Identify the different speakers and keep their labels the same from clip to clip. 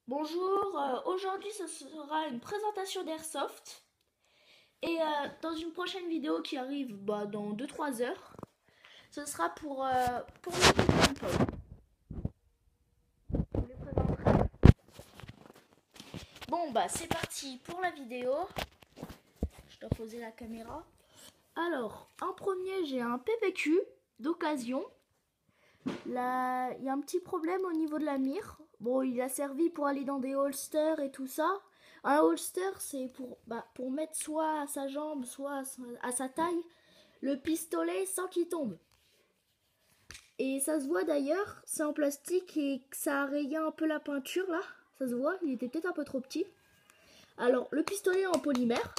Speaker 1: Bonjour, aujourd'hui ce sera une présentation d'Airsoft et dans une prochaine vidéo qui arrive dans 2-3 heures, ce sera pour le Paintball. Je vous les présenterai. Bon c'est parti pour la vidéo. Je dois poser la caméra. Alors, en premier j'ai un PPQ d'occasion. Là, il y a un petit problème au niveau de la mire. Bon, il a servi pour aller dans des holsters et tout ça. Un holster, c'est pour mettre soit à sa jambe, soit à sa taille, le pistolet sans qu'il tombe. Et ça se voit d'ailleurs, c'est en plastique et ça a rayé un peu la peinture là. Ça se voit, il était peut-être un peu trop petit. Alors, le pistolet en polymère.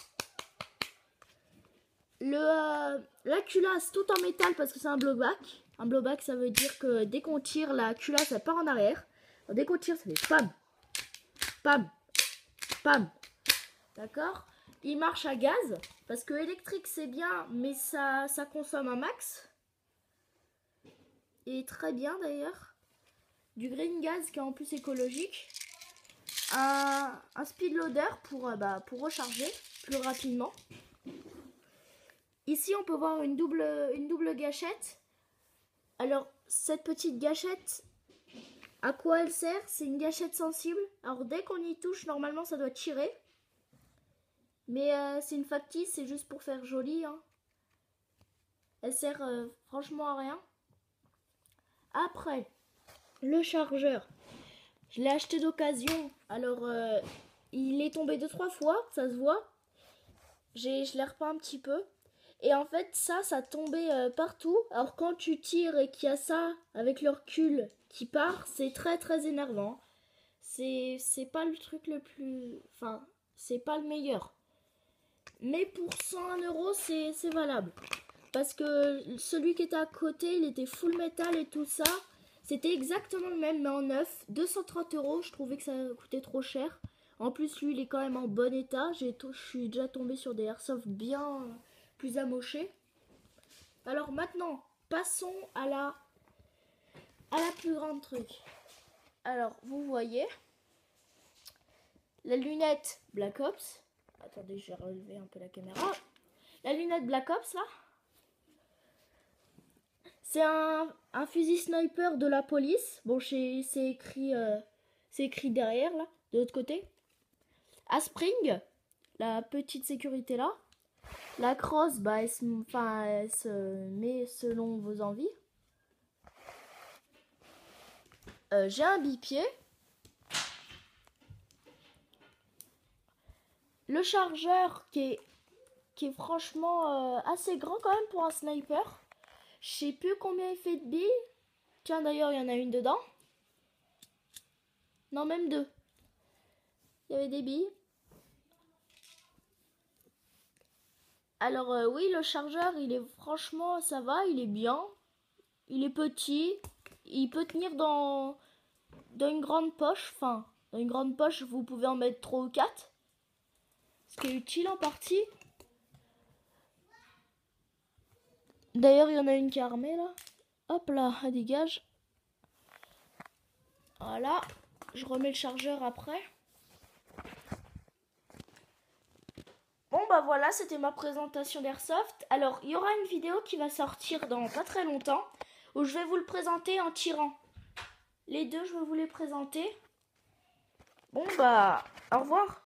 Speaker 1: La culasse tout en métal parce que c'est un blowback. Un blowback, ça veut dire que dès qu'on tire, la culasse elle part en arrière. Alors, dès qu'on tire, ça fait pam, pam, pam. D'accord? Il marche à gaz parce que électrique c'est bien, mais ça consomme un max. Et très bien d'ailleurs. Du green gas qui est en plus écologique. Un speed loader pour recharger plus rapidement. Ici, on peut voir une double gâchette. Alors, cette petite gâchette, à quoi elle sert? C'est une gâchette sensible. Alors, dès qu'on y touche, normalement, ça doit tirer. Mais c'est une factice, c'est juste pour faire joli. Hein. Elle sert franchement à rien. Après, le chargeur. Je l'ai acheté d'occasion. Alors, il est tombé 2-3 fois, ça se voit. Je l'ai repeint un petit peu. Et en fait, ça tombait partout. Alors quand tu tires et qu'il y a ça avec le recul qui part, c'est très très énervant. C'est pas le truc le plus... Enfin, c'est pas le meilleur. Mais pour 101 €, c'est valable. Parce que celui qui était à côté, il était full métal et tout ça. C'était exactement le même, mais en neuf. 230 €, je trouvais que ça coûtait trop cher. En plus, lui, il est quand même en bon état. Je suis déjà tombée sur des airsoft bien plus amochés. Alors maintenant, passons à la plus grande truc. Alors, vous voyez, la lunette Black Ops. Attendez, je vais relever un peu la caméra. La lunette Black Ops, là. C'est un fusil sniper de la police. Bon, c'est écrit derrière, là, de l'autre côté. À Spring, la petite sécurité là. La crosse, elle se met selon vos envies. J'ai un bipied. Le chargeur qui est franchement assez grand quand même pour un sniper. Je sais plus combien il fait de billes. Tiens, d'ailleurs, il y en a une dedans. Non, même deux. Il y avait des billes. Alors oui, le chargeur, il est franchement, ça va, il est bien. Il est petit. Il peut tenir dans une grande poche. Enfin, dans une grande poche, vous pouvez en mettre 3 ou 4. Ce qui est utile en partie. D'ailleurs, il y en a une qui est armée là. Hop là, elle dégage. Voilà. Je remets le chargeur après. Bon voilà, c'était ma présentation d'Airsoft. Alors, il y aura une vidéo qui va sortir dans pas très longtemps où je vais vous le présenter en tirant. Les deux, je vais vous les présenter. Bon au revoir.